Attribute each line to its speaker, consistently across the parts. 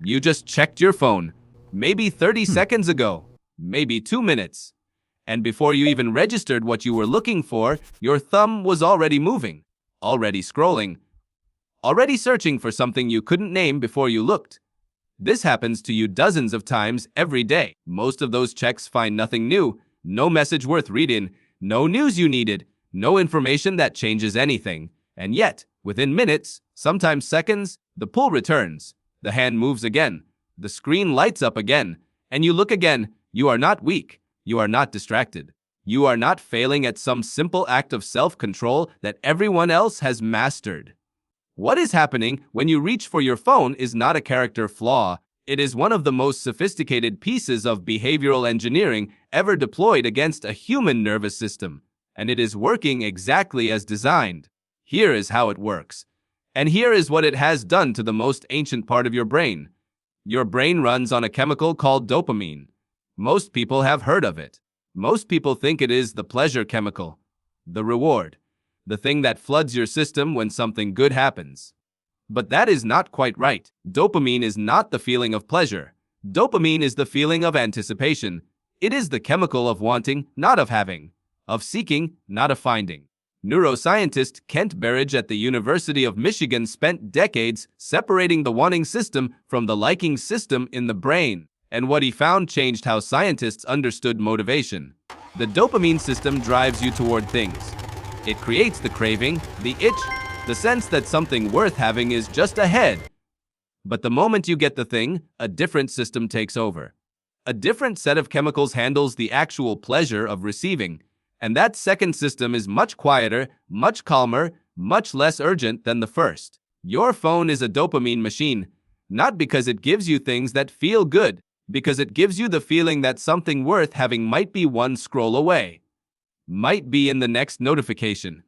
Speaker 1: You just checked your phone, maybe 30 seconds ago, maybe 2 minutes. And before you even registered what you were looking for, your thumb was already moving, already scrolling, already searching for something you couldn't name before you looked. This happens to you dozens of times every day. Most of those checks find nothing new, no message worth reading, no news you needed, no information that changes anything. And yet, within minutes, sometimes seconds, the pull returns. The hand moves again. The screen lights up again. And you look again. You are not weak. You are not distracted. You are not failing at some simple act of self-control that everyone else has mastered. What is happening when you reach for your phone is not a character flaw. It is one of the most sophisticated pieces of behavioral engineering ever deployed against a human nervous system. And it is working exactly as designed. Here is how it works. And here is what it has done to the most ancient part of your brain. Your brain runs on a chemical called dopamine. Most people have heard of it. Most people think it is the pleasure chemical, the reward, the thing that floods your system when something good happens. But that is not quite right. Dopamine is not the feeling of pleasure. Dopamine is the feeling of anticipation. It is the chemical of wanting, not of having, of seeking, not of finding. Neuroscientist Kent Berridge at the University of Michigan spent decades separating the wanting system from the liking system in the brain. And what he found changed how scientists understood motivation. The dopamine system drives you toward things. It creates the craving, the itch, the sense that something worth having is just ahead. But the moment you get the thing, a different system takes over. A different set of chemicals handles the actual pleasure of receiving. And that second system is much quieter, much calmer, much less urgent than the first. Your phone is a dopamine machine, not because it gives you things that feel good, because it gives you the feeling that something worth having might be one scroll away, might be in the next notification,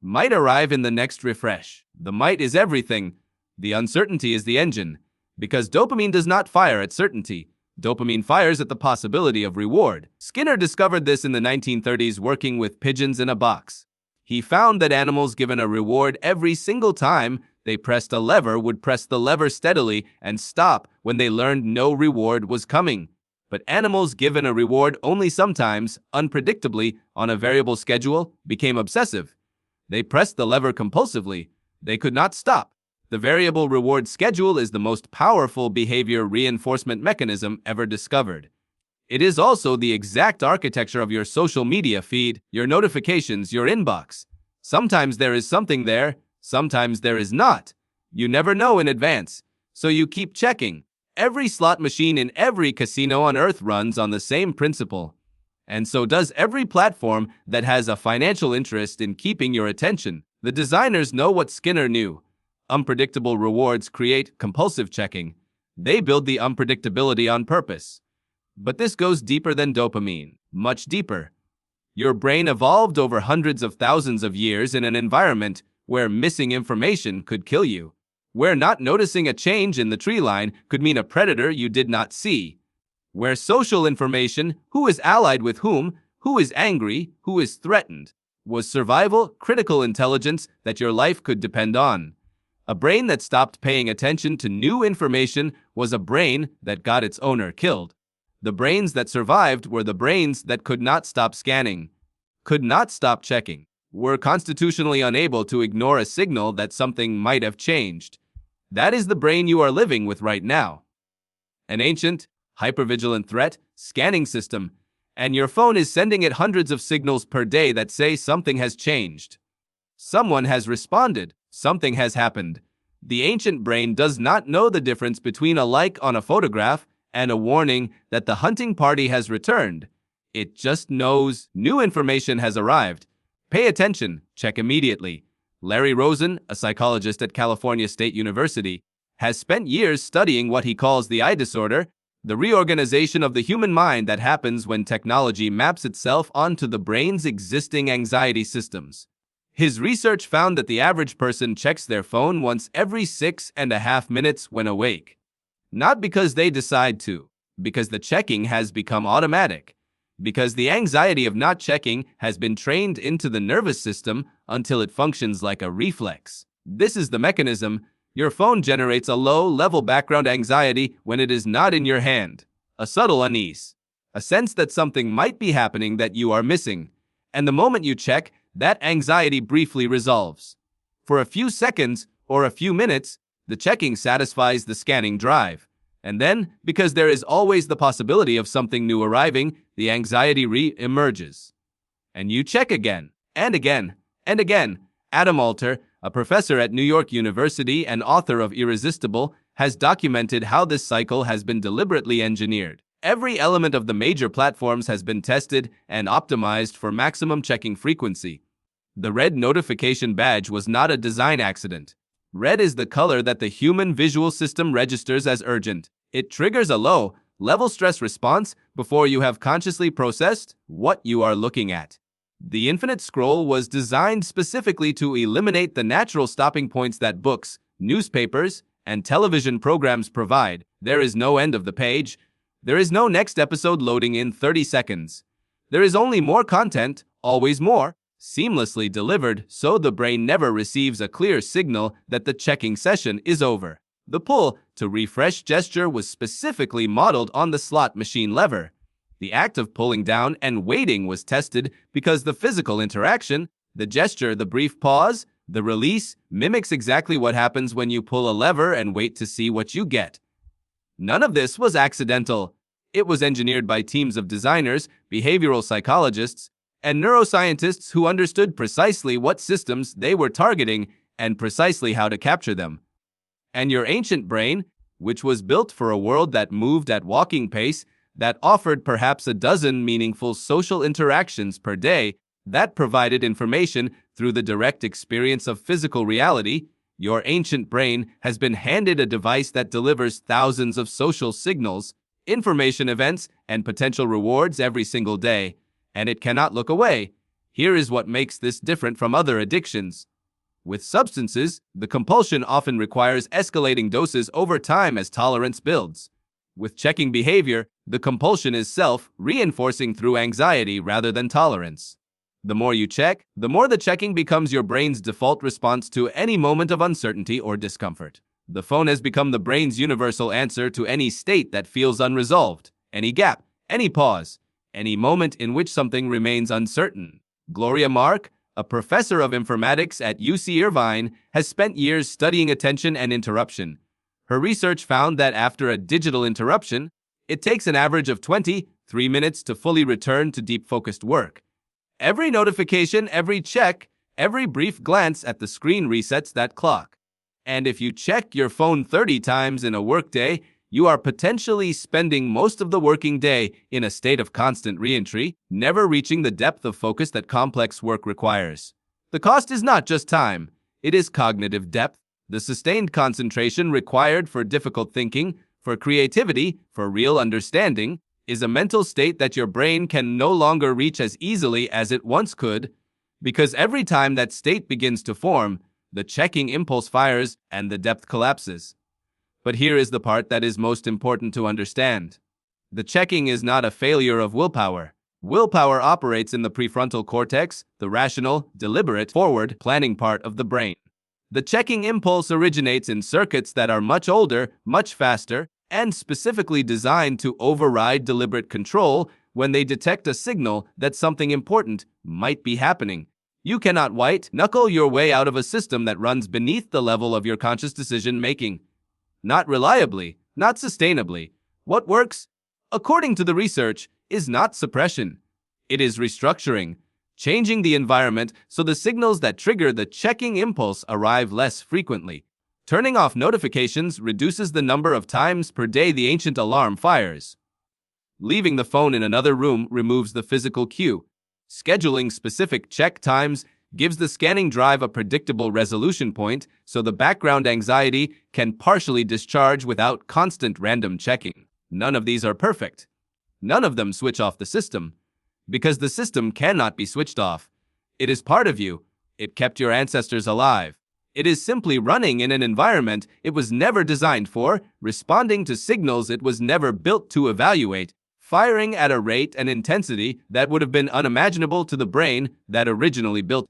Speaker 1: might arrive in the next refresh. The might is everything. The uncertainty is the engine. Because dopamine does not fire at certainty. Dopamine fires at the possibility of reward. Skinner discovered this in the 1930s working with pigeons in a box. He found that animals given a reward every single time they pressed a lever would press the lever steadily and stop when they learned no reward was coming. But animals given a reward only sometimes, unpredictably, on a variable schedule, became obsessive. They pressed the lever compulsively. They could not stop. The variable reward schedule is the most powerful behavior reinforcement mechanism ever discovered. It is also the exact architecture of your social media feed, your notifications, your inbox. Sometimes there is something there, sometimes there is not. You never know in advance, so you keep checking. Every slot machine in every casino on earth runs on the same principle. And so does every platform that has a financial interest in keeping your attention. The designers know what Skinner knew. Unpredictable rewards create compulsive checking. They build the unpredictability on purpose. But this goes deeper than dopamine, much deeper. Your brain evolved over hundreds of thousands of years in an environment where missing information could kill you, where not noticing a change in the tree line could mean a predator you did not see, where social information, who is allied with whom, who is angry, who is threatened, was survival, critical intelligence that your life could depend on. A brain that stopped paying attention to new information was a brain that got its owner killed. The brains that survived were the brains that could not stop scanning, could not stop checking, were constitutionally unable to ignore a signal that something might have changed. That is the brain you are living with right now. An ancient, hypervigilant threat scanning system, and your phone is sending it hundreds of signals per day that say something has changed. Someone has responded. Something has happened. The ancient brain does not know the difference between a like on a photograph and a warning that the hunting party has returned. It just knows new information has arrived. Pay attention. Check immediately. Larry Rosen, a psychologist at California State University, has spent years studying what he calls the iDisorder, the reorganization of the human mind that happens when technology maps itself onto the brain's existing anxiety systems. His research found that the average person checks their phone once every 6.5 minutes when awake. Not because they decide to, because the checking has become automatic, because the anxiety of not checking has been trained into the nervous system until it functions like a reflex. This is the mechanism. Your phone generates a low-level background anxiety when it is not in your hand, a subtle unease, a sense that something might be happening that you are missing, and the moment you check, that anxiety briefly resolves. For a few seconds or a few minutes, the checking satisfies the scanning drive. And then, because there is always the possibility of something new arriving, the anxiety re-emerges. And you check again, and again, and again. Adam Alter, a professor at New York University and author of Irresistible, has documented how this cycle has been deliberately engineered. Every element of the major platforms has been tested and optimized for maximum checking frequency. The red notification badge was not a design accident. Red is the color that the human visual system registers as urgent. It triggers a low-level stress response before you have consciously processed what you are looking at. The infinite scroll was designed specifically to eliminate the natural stopping points that books, newspapers, and television programs provide. There is no end of the page. There is no next episode loading in 30 seconds. There is only more content, always more, seamlessly delivered, so the brain never receives a clear signal that the checking session is over. The pull to refresh gesture was specifically modeled on the slot machine lever. The act of pulling down and waiting was tested because the physical interaction, the gesture, the brief pause, the release, mimics exactly what happens when you pull a lever and wait to see what you get. None of this was accidental. It was engineered by teams of designers, behavioral psychologists, and neuroscientists who understood precisely what systems they were targeting and precisely how to capture them. And your ancient brain, which was built for a world that moved at walking pace, that offered perhaps a dozen meaningful social interactions per day, that provided information through the direct experience of physical reality, your ancient brain has been handed a device that delivers thousands of social signals, information events, and potential rewards every single day, and it cannot look away. Here is what makes this different from other addictions. With substances, the compulsion often requires escalating doses over time as tolerance builds. With checking behavior, the compulsion is self-reinforcing through anxiety rather than tolerance. The more you check, the more the checking becomes your brain's default response to any moment of uncertainty or discomfort. The phone has become the brain's universal answer to any state that feels unresolved, any gap, any pause, any moment in which something remains uncertain. Gloria Mark, a professor of informatics at UC Irvine, has spent years studying attention and interruption. Her research found that after a digital interruption, it takes an average of 23 minutes to fully return to deep-focused work. Every notification, every check, every brief glance at the screen resets that clock. And if you check your phone 30 times in a workday, you are potentially spending most of the working day in a state of constant reentry, never reaching the depth of focus that complex work requires. The cost is not just time, it is cognitive depth. The sustained concentration required for difficult thinking, for creativity, for real understanding, is a mental state that your brain can no longer reach as easily as it once could, because every time that state begins to form, the checking impulse fires and the depth collapses. But here is the part that is most important to understand. The checking is not a failure of willpower. Willpower operates in the prefrontal cortex, the rational, deliberate, forward planning part of the brain. The checking impulse originates in circuits that are much older, much faster, and specifically designed to override deliberate control when they detect a signal that something important might be happening. You cannot white-knuckle your way out of a system that runs beneath the level of your conscious decision-making. Not reliably, not sustainably. What works, according to the research, is not suppression. It is restructuring, changing the environment so the signals that trigger the checking impulse arrive less frequently. Turning off notifications reduces the number of times per day the ancient alarm fires. Leaving the phone in another room removes the physical cue. Scheduling specific check times gives the scanning drive a predictable resolution point so the background anxiety can partially discharge without constant random checking. None of these are perfect. None of them switch off the system, because the system cannot be switched off. It is part of you. It kept your ancestors alive. It is simply running in an environment it was never designed for, responding to signals it was never built to evaluate, firing at a rate and intensity that would have been unimaginable to the brain that originally built.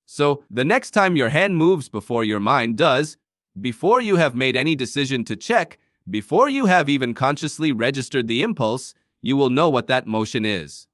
Speaker 1: So, the next time your hand moves before your mind does, Before you have made any decision to check, before you have even consciously registered the impulse, you will know what that motion is.